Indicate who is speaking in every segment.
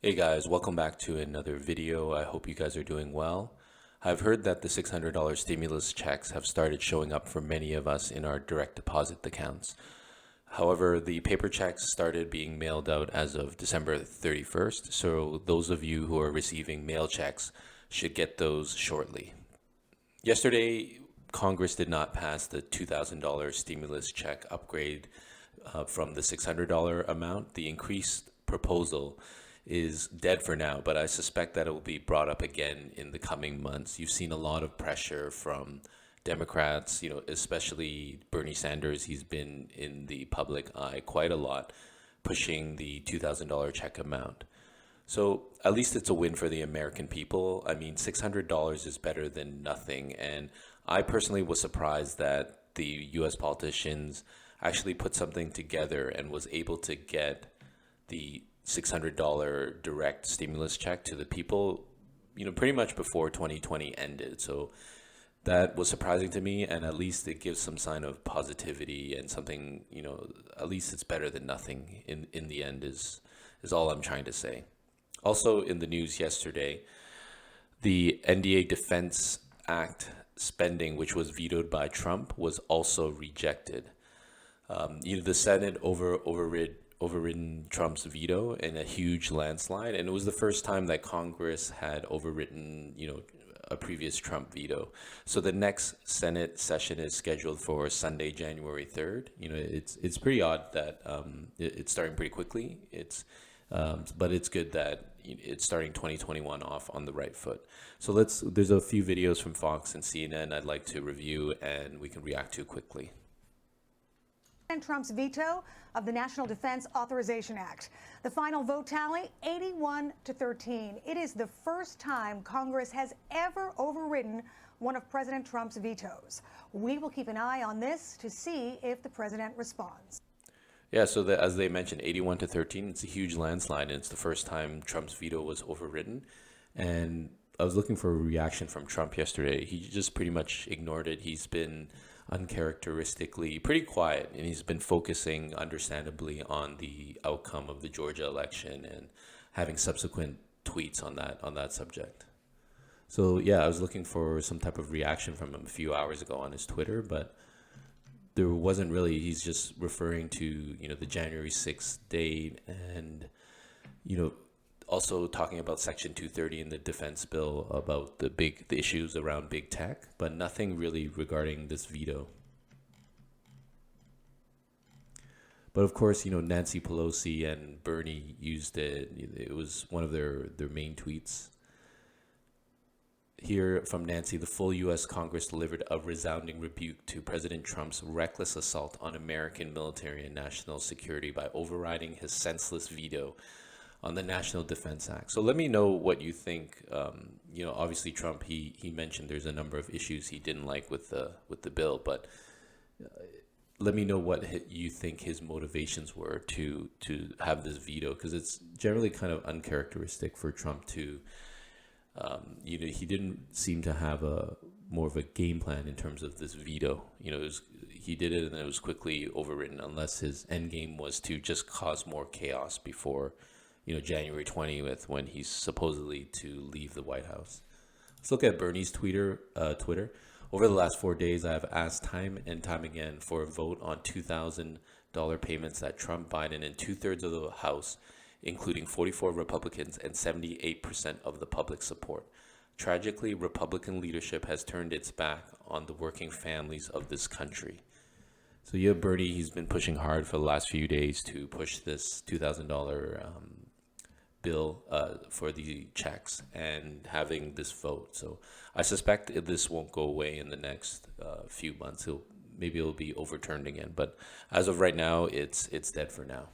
Speaker 1: Hey guys, welcome back to another video. I hope you guys are doing well. I've heard that the $600 stimulus checks have started showing up for many of us in our direct deposit accounts. However, the paper checks started being mailed out as of December 31st, so those of you who are receiving mail checks should get those shortly. Yesterday, Congress did not pass the $2,000 stimulus check upgrade from the $600 amount. The increased proposal is dead for now, but I suspect that it will be brought up again in the coming months. You've seen a lot of pressure from Democrats, especially Bernie Sanders. He's been in the public eye quite a lot, pushing the $2,000 check amount. So at least it's a win for the American people. I mean, $600 is better than nothing. And I personally was surprised that the US politicians actually put something together and was able to get the $600 direct stimulus check to the people, pretty much before 2020 ended. So that was surprising to me, and at least it gives some sign of positivity and something, at least it's better than nothing in the end is all I'm trying to say. Also in the news yesterday, the NDA Defense Act spending, which was vetoed by Trump, was also rejected. The Senate overridden Trump's veto in a huge landslide, and it was the first time that Congress had overridden, a previous Trump veto. So the next Senate session is scheduled for Sunday, January 3rd. It's pretty odd that it's starting pretty quickly. But it's good that it's starting 2021 off on the right foot. So there's a few videos from Fox and CNN I'd like to review, and we can react to quickly.
Speaker 2: And Trump's veto of the National Defense Authorization Act. The final vote tally, 81-13. It is the first time Congress has ever overridden one of President Trump's vetoes. We will keep an eye on this to see if the president responds.
Speaker 1: Yeah, so as they mentioned, 81-13, it's a huge landslide, and it's the first time Trump's veto was overridden. And I was looking for a reaction from Trump yesterday. He just pretty much ignored it. He's been uncharacteristically pretty quiet, and he's been focusing understandably on the outcome of the Georgia election and having subsequent tweets on that subject. So yeah, I was looking for some type of reaction from him a few hours ago on his Twitter, but there wasn't really. He's just referring to the January 6th date, and also talking about Section 230 in the defense bill, about the issues around big tech, but nothing really regarding this veto. But of course, Nancy Pelosi and Bernie used it. It was one of their main tweets. Here from Nancy: the full U.S. Congress delivered a resounding rebuke to President Trump's reckless assault on American military and national security by overriding his senseless veto on the National Defense Act. So let me know what you think. Obviously Trump, he mentioned there's a number of issues he didn't like with the bill, but let me know what you think his motivations were to have this veto, because it's generally kind of uncharacteristic for Trump to, he didn't seem to have more of a game plan in terms of this veto. He did it and it was quickly overridden, unless his end game was to just cause more chaos before January 20th, when he's supposedly to leave the White House. Let's look at Bernie's Twitter. Over the last 4 days, I have asked time and time again for a vote on $2,000 payments that Trump, Biden, and 2/3 of the House, including 44 Republicans and 78% of the public, support. Tragically, Republican leadership has turned its back on the working families of this country. So you have Bernie. He's been pushing hard for the last few days to push this $2,000 bill for the checks and having this vote. So I suspect this won't go away in the next few months. Maybe it'll be overturned again. But as of right now, it's dead for now.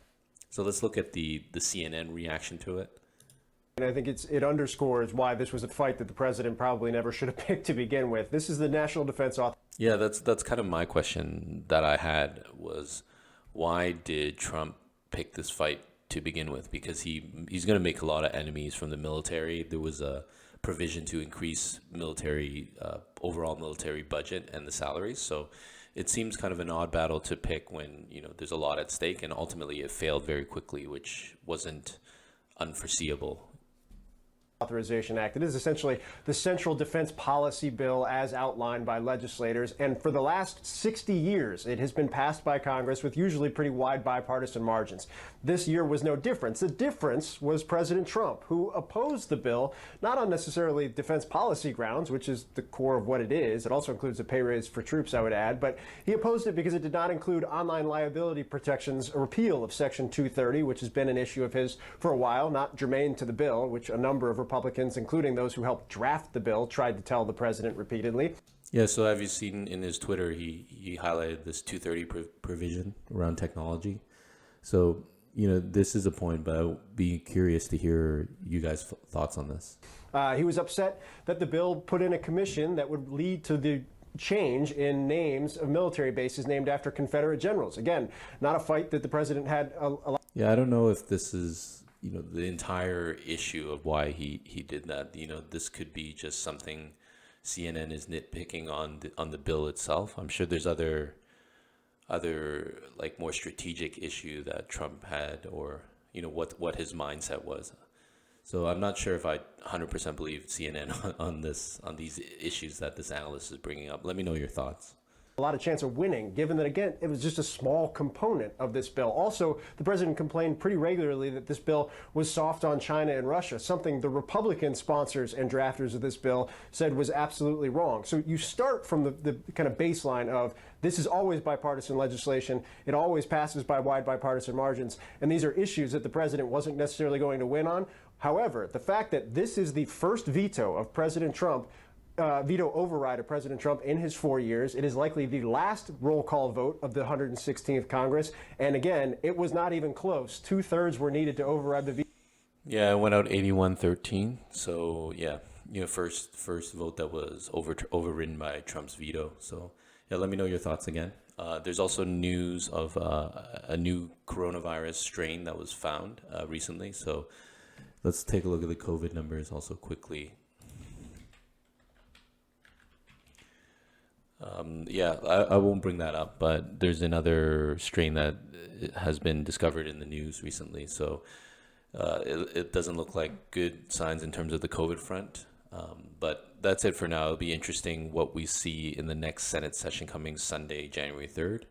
Speaker 1: So let's look at the CNN reaction to it.
Speaker 3: And I think it underscores why this was a fight that the president probably never should have picked to begin with. This is the National Defense Authorization.
Speaker 1: Yeah, that's kind of my question that I had, was why did Trump pick this fight to begin with? Because he's going to make a lot of enemies from the military. There was a provision to increase overall military budget and the salaries. So it seems kind of an odd battle to pick when there's a lot at stake, and ultimately it failed very quickly, which wasn't unforeseeable.
Speaker 3: Authorization Act. It is essentially the central defense policy bill as outlined by legislators. And for the last 60 years, it has been passed by Congress with usually pretty wide bipartisan margins. This year was no difference. The difference was President Trump, who opposed the bill, not on necessarily defense policy grounds, which is the core of what it is. It also includes a pay raise for troops, I would add. But he opposed it because it did not include online liability protections, a repeal of Section 230, which has been an issue of his for a while, not germane to the bill, which a number of Republicans, including those who helped draft the bill, tried to tell the president repeatedly.
Speaker 1: Yeah, so have you seen in his Twitter, he highlighted this 230 provision around technology. So, this is a point, but I'd be curious to hear you guys' thoughts on this.
Speaker 3: He was upset that the bill put in a commission that would lead to the change in names of military bases named after Confederate generals. Again, not a fight that the president had a lot.
Speaker 1: Yeah, I don't know if this is the entire issue of why he did that. This could be just something CNN is nitpicking on the bill itself. I'm sure there's other like more strategic issue that Trump had, or what his mindset was. So I'm not sure if I 100% believe CNN on these issues that this analyst is bringing up. Let me know your thoughts.
Speaker 3: A lot of chance of winning, given that, again, it was just a small component of this bill. Also, the president complained pretty regularly that this bill was soft on China and Russia, something the Republican sponsors and drafters of this bill said was absolutely wrong. So you start from the kind of baseline of this is always bipartisan legislation. It always passes by wide bipartisan margins. And these are issues that the president wasn't necessarily going to win on. However, the fact that this is the first veto of President Trump, veto override of President Trump in his 4 years. It is likely the last roll call vote of the 116th Congress. And again, it was not even close. 2/3 were needed to override the veto.
Speaker 1: Yeah, it went out 81-13. So yeah, first vote that was overridden by Trump's veto. So yeah, let me know your thoughts again. There's also news of a new coronavirus strain that was found recently. So let's take a look at the COVID numbers also quickly. I won't bring that up, but there's another strain that has been discovered in the news recently. So it doesn't look like good signs in terms of the COVID front. But that's it for now. It'll be interesting what we see in the next Senate session coming Sunday, January 3rd.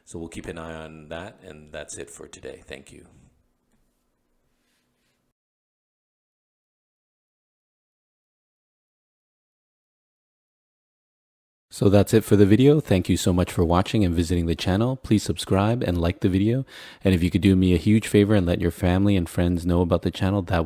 Speaker 1: So we'll keep an eye on that. And that's it for today. Thank you. So that's it for the video. Thank you so much for watching and visiting the channel. Please subscribe and like the video. And if you could do me a huge favor and let your family and friends know about the channel, that